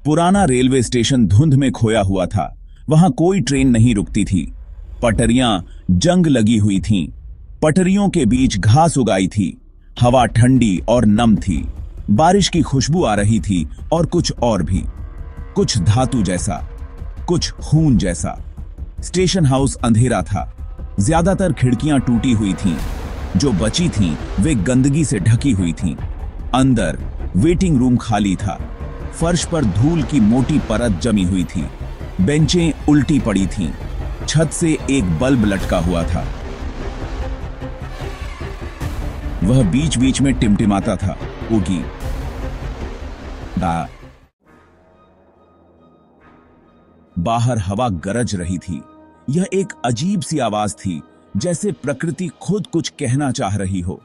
पुराना railway station धुंध में खोया हुआ था। वहां कोई ट्रेन नहीं रुकती थी। पटरियां जंग लगी हुई थीं। पटरियों के बीच घास उगाई थी। हवा ठंडी और नम थी। बारिश की खुशबू आ रही थी और कुछ और भी, कुछ धातु जैसा, कुछ खून जैसा। स्टेशन हाउस अंधेरा था। ज्यादातर खिड़कियां टूटी हुई थीं। जो बची थीं वे गंदगी से ढकी हुई थीं। अंदर वेटिंग रूम खाली था। फर्श पर धूल की मोटी परत जमी हुई थी। बेंचें उल्टी पड़ी थीं। छत से एक बल्ब लटका हुआ था। वह बीच बीच में टिमटिमाता था। उगी बाहर हवा गरज रही थी। यह एक अजीब सी आवाज थी, जैसे प्रकृति खुद कुछ कहना चाह रही हो।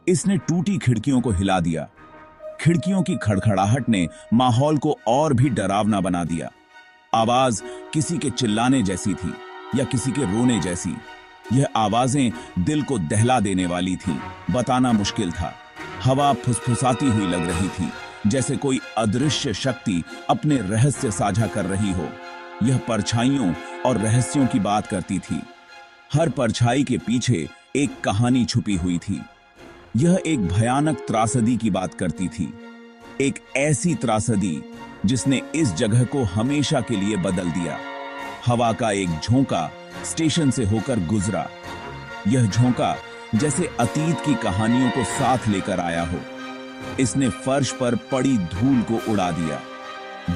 इसने टूटी खिड़कियों को हिला दिया। खिड़कियों की खड़खड़ाहट ने माहौल को और भी डरावना बना दिया। आवाज किसी के चिल्लाने जैसी थी या किसी के रोने जैसी। यह आवाजें दिल को दहला देने वाली थीं, बताना मुश्किल था। हवा फुसफुसाती हुई लग रही थी, जैसे कोई अदृश्य शक्ति अपने रहस्य साझा कर रही हो। यह परछाइयों और रहस्यों की बात करती थी। हर परछाई के पीछे एक कहानी छुपी हुई थी। यह एक भयानक त्रासदी की बात करती थी। एक ऐसी त्रासदी जिसने इस जगह को हमेशा के लिए बदल दिया। हवा का एक झोंका स्टेशन से होकर गुजरा। यह झोंका जैसे अतीत की कहानियों को साथ लेकर आया हो। इसने फर्श पर पड़ी धूल को उड़ा दिया।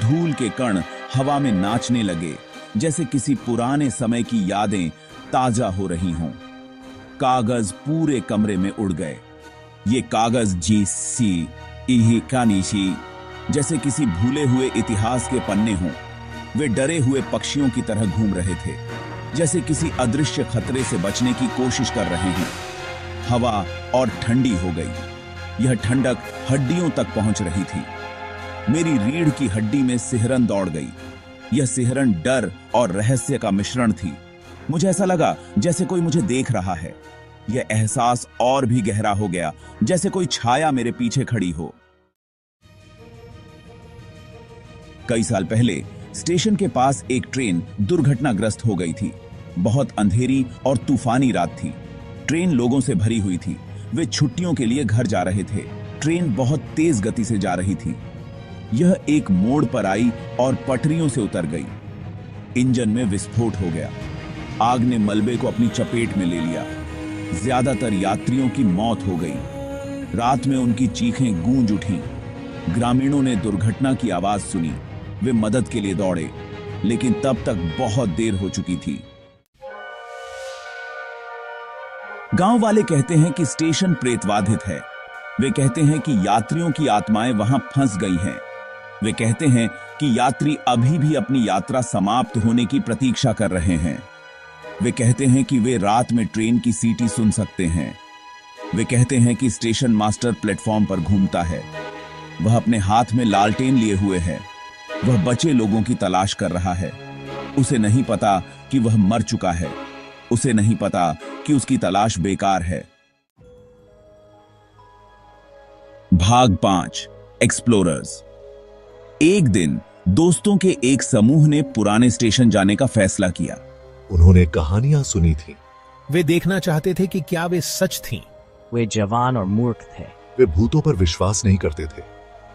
धूल के कण हवा में नाचने लगे, जैसे किसी पुराने समय की यादें ताजा हो रही हों। कागज पूरे कमरे में उड़ गए। ये कागज जीसी इही कानीशी, जैसे किसी भूले हुए इतिहास के पन्ने हों। वे डरे हुए पक्षियों की तरह घूम रहे थे, जैसे किसी अदृश्य खतरे से बचने की कोशिश कर रहे हैं। हवा और ठंडी हो गई। यह ठंडक हड्डियों तक पहुंच रही थी। मेरी रीढ़ की हड्डी में सिहरन दौड़ गई। यह सिहरन डर और रहस्य का मिश्रण थी। मुझे ऐसा लगा जैसे कोई मुझे देख रहा है। यह एहसास और भी गहरा हो गया, जैसे कोई छाया मेरे पीछे खड़ी हो। कई साल पहले स्टेशन के पास एक ट्रेन दुर्घटनाग्रस्त हो गई थी। बहुत अंधेरी और तूफानी रात थी। ट्रेन लोगों से भरी हुई थी। वे छुट्टियों के लिए घर जा रहे थे। ट्रेन बहुत तेज गति से जा रही थी। यह एक मोड़ पर आई और पटरियों से उतर गई। इंजन में विस्फोट हो गया। आग ने मलबे को अपनी चपेट में ले लिया। ज्यादातर यात्रियों की मौत हो गई। रात में उनकी चीखें गूंज उठीं। ग्रामीणों ने दुर्घटना की आवाज सुनी। वे मदद के लिए दौड़े, लेकिन तब तक बहुत देर हो चुकी थी। गांव वाले कहते हैं कि स्टेशन प्रेतबाधित है। वे कहते हैं कि यात्रियों की आत्माएं वहां फंस गई हैं। वे कहते हैं कि यात्री अभी भी अपनी यात्रा समाप्त होने की प्रतीक्षा कर रहे हैं। वे कहते हैं कि वे रात में ट्रेन की सीटी सुन सकते हैं। वे कहते हैं कि स्टेशन मास्टर प्लेटफॉर्म पर घूमता है। वह अपने हाथ में लालटेन लिए हुए है। वह बचे लोगों की तलाश कर रहा है। उसे नहीं पता कि वह मर चुका है। उसे नहीं पता कि उसकी तलाश बेकार है। भाग 5 एक्सप्लोरर्स। एक दिन दोस्तों के एक समूह ने पुराने स्टेशन जाने का फैसला किया। उन्होंने कहानियां सुनी थी। वे देखना चाहते थे कि क्या वे सच थीं। वे जवान और मूर्ख थे। वे भूतों पर विश्वास नहीं करते थे।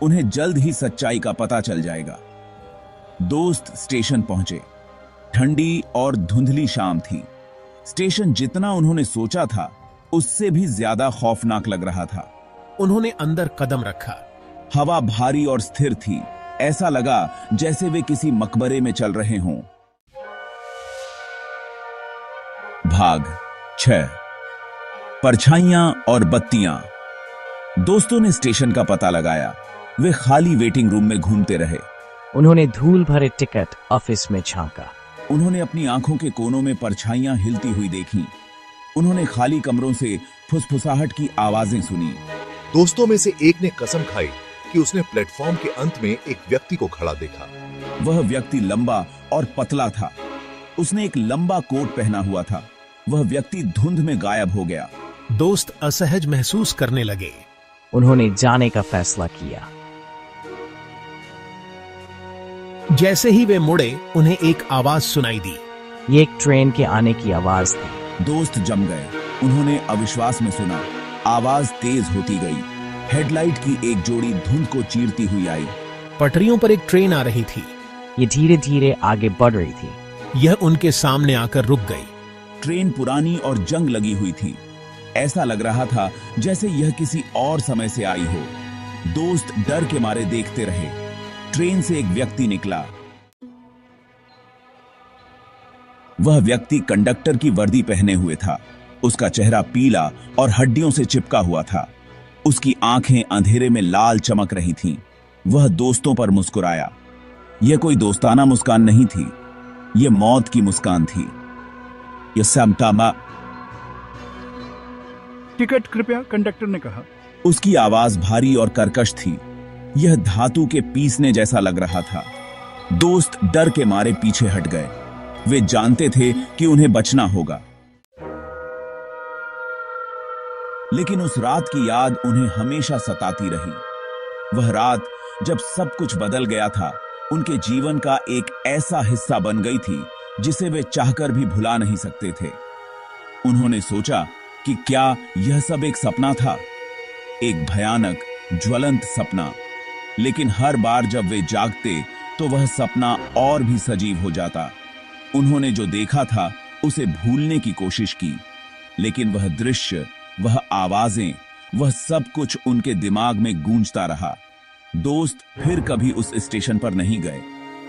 उन्हें जल्द ही सच्चाई का पता चल जाएगा। दोस्त स्टेशन पहुंचे। ठंडी और धुंधली शाम थी। स्टेशन जितना उन्होंने सोचा था उससे भी ज्यादा खौफनाक लग रहा था। उन्होंने अंदर कदम रखा। हवा भारी और स्थिर थी। ऐसा लगा जैसे वे किसी मकबरे में चल रहे हों। भाग 6 परछाइयां और बत्तियां। दोस्तों ने स्टेशन का पता लगाया। वे खाली वेटिंग रूम में घूमते रहे। उन्होंने धूल भरे टिकट ऑफिस में झांका। उन्होंने अपनी आंखों के कोनों में परछाइयां हिलती हुई देखीं। उन्होंने खाली कमरों से फुसफुसाहट की आवाजें सुनी। दोस्तों में से एक ने कसम खाई कि उसने प्लेटफॉर्म के अंत में एक व्यक्ति को खड़ा देखा। वह व्यक्ति लंबा और पतला था। उसने एक लंबा कोट पहना हुआ था। वह व्यक्ति धुंध में गायब हो गया। दोस्त असहज महसूस करने लगे। उन्होंने जाने का फैसला किया। जैसे ही वे मुड़े उन्हें एक आवाज सुनाई दी। ये एक ट्रेन के आने की आवाज थी। दोस्त जम गए। उन्होंने अविश्वास में सुना। आवाज तेज होती गई। हेडलाइट की एक जोड़ी धुंध को चीरती हुई आई। पटरियों पर एक ट्रेन आ रही थी। ये धीरे धीरे आगे बढ़ रही थी। यह उनके सामने आकर रुक गई। ट्रेन पुरानी और जंग लगी हुई थी। ऐसा लग रहा था जैसे यह किसी और समय से आई हो। दोस्त डर के मारे देखते रहे। ट्रेन से एक व्यक्ति निकला। वह व्यक्ति कंडक्टर की वर्दी पहने हुए था। उसका चेहरा पीला और हड्डियों से चिपका हुआ था। उसकी आंखें अंधेरे में लाल चमक रही थीं। वह दोस्तों पर मुस्कुराया। यह कोई दोस्ताना मुस्कान नहीं थी, यह मौत की मुस्कान थी। यह समटामा। टिकट कृपया, कंडक्टर ने कहा। उसकी आवाज भारी और कर्कश थी। यह धातु के पीसने जैसा लग रहा था। दोस्त डर के मारे पीछे हट गए। वे जानते थे कि उन्हें बचना होगा, लेकिन उस रात की याद उन्हें हमेशा सताती रही। वह रात जब सब कुछ बदल गया था, उनके जीवन का एक ऐसा हिस्सा बन गई थी जिसे वे चाहकर भी भुला नहीं सकते थे। उन्होंने सोचा कि क्या यह सब एक सपना था, एक भयानक ज्वलंत सपना। लेकिन हर बार जब वे जागते तो वह सपना और भी सजीव हो जाता। उन्होंने जो देखा था उसे भूलने की कोशिश की, लेकिन वह दृश्य, वह आवाजें, वह सब कुछ उनके दिमाग में गूंजता रहा। दोस्त फिर कभी उस स्टेशन पर नहीं गए।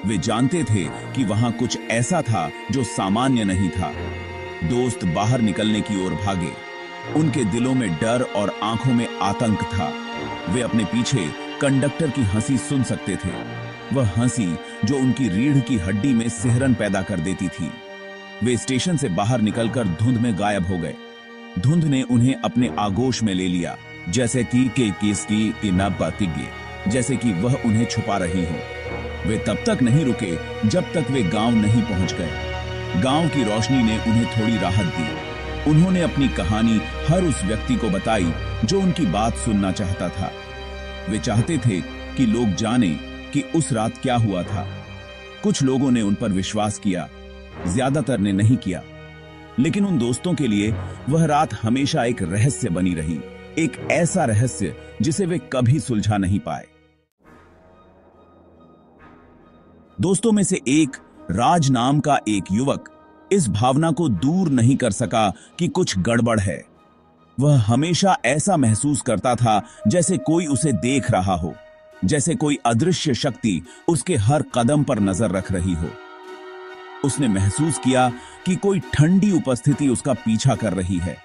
वे जानते थे कि वहां कुछ ऐसा था जो सामान्य नहीं था। दोस्त बाहर निकलने की ओर भागे। उनके दिलों में डर और आंखों में आतंक था। वे अपने पीछे कंडक्टर की हंसी सुन सकते थे, वह हंसी जो उनकी रीढ़ की हड्डी में सिहरन पैदा कर देती थी। वे स्टेशन से बाहर निकलकर धुंध में गायब हो गए। धुंध ने उन्हें अपने आगोश में ले लिया, जैसे जैसे कि वह उन्हें छुपा रही हो। वे तब तक नहीं रुके जब तक वे गांव नहीं पहुंच गए। गांव की रोशनी ने उन्हें थोड़ी राहत दी। उन्होंने अपनी कहानी हर उस व्यक्ति को बताई जो उनकी बात सुनना चाहता था। वे चाहते थे कि लोग जाने कि उस रात क्या हुआ था। कुछ लोगों ने उन पर विश्वास किया, ज्यादातर ने नहीं किया। लेकिन उन दोस्तों के लिए वह रात हमेशा एक रहस्य बनी रही, एक ऐसा रहस्य जिसे वे कभी सुलझा नहीं पाए। दोस्तों में से एक, राज नाम का एक युवक, इस भावना को दूर नहीं कर सका कि कुछ गड़बड़ है। वह हमेशा ऐसा महसूस करता था जैसे कोई उसे देख रहा हो, जैसे कोई अदृश्य शक्ति उसके हर कदम पर नजर रख रही हो। उसने महसूस किया कि कोई ठंडी उपस्थिति उसका पीछा कर रही है।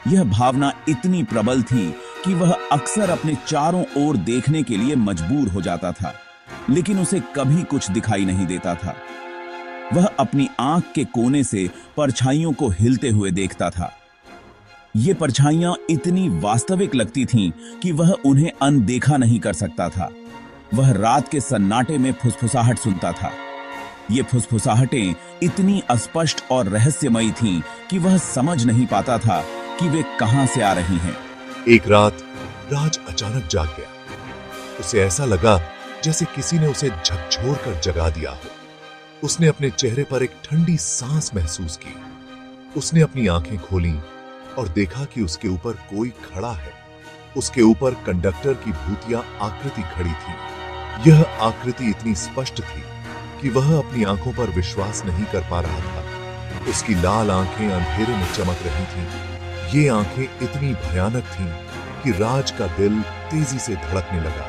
यह भावना इतनी प्रबल थी कि वह अक्सर अपने चारों ओर देखने के लिए मजबूर हो जाता था, लेकिन उसे कभी कुछ दिखाई नहीं देता था। वह अपनी आंख के कोने से परछाइयों को हिलते हुए देखता था। ये परछाइयां इतनी वास्तविक लगती थीं कि वह उन्हें अनदेखा नहीं कर सकता था। वह रात के सन्नाटे में फुसफुसाहट सुनता था। ये फुसफुसाहटें इतनी अस्पष्ट और रहस्यमयी थीं कि वह समझ नहीं पाता था कि वे कहां से आ रही हैं। एक रात राज अचानक जाग गया। उसे ऐसा लगा जैसे किसी ने उसे झकझोर कर जगा दिया हो। उसने अपने चेहरे पर एक ठंडी सांस महसूस की। उसने अपनी आंखें खोली और देखा कि उसके ऊपर कोई खड़ा है। उसके ऊपर कंडक्टर की भूतिया आकृति खड़ी थी। यह आकृति इतनी स्पष्ट थी कि वह अपनी आंखों पर विश्वास नहीं कर पा रहा था। उसकी लाल आंखें अंधेरे में चमक रही थीं। ये आंखें इतनी भयानक थीं कि राज का दिल तेजी से धड़कने लगा।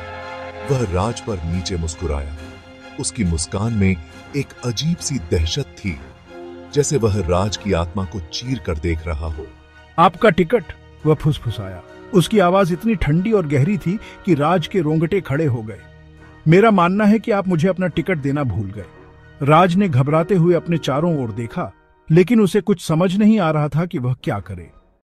वह राज पर नीचे मुस्कुराया। उसकी मुस्कान में एक अजीब सी दहशत थी, जैसे वह राज की आत्मा को चीर कर देख रहा हो। आपका टिकट, वह फुसफुसाया। उसकी आवाज इतनी ठंडी और गहरी थी कि राज के रोंगटे खड़े हो गए। मेरा मानना है कि आप मुझे अपना टिकट देना भूल गए। राज ने घबराते हुए अपने चारों ओर देखा, लेकिन उसे कुछ समझ नहीं आ रहा था कि वह क्या करे।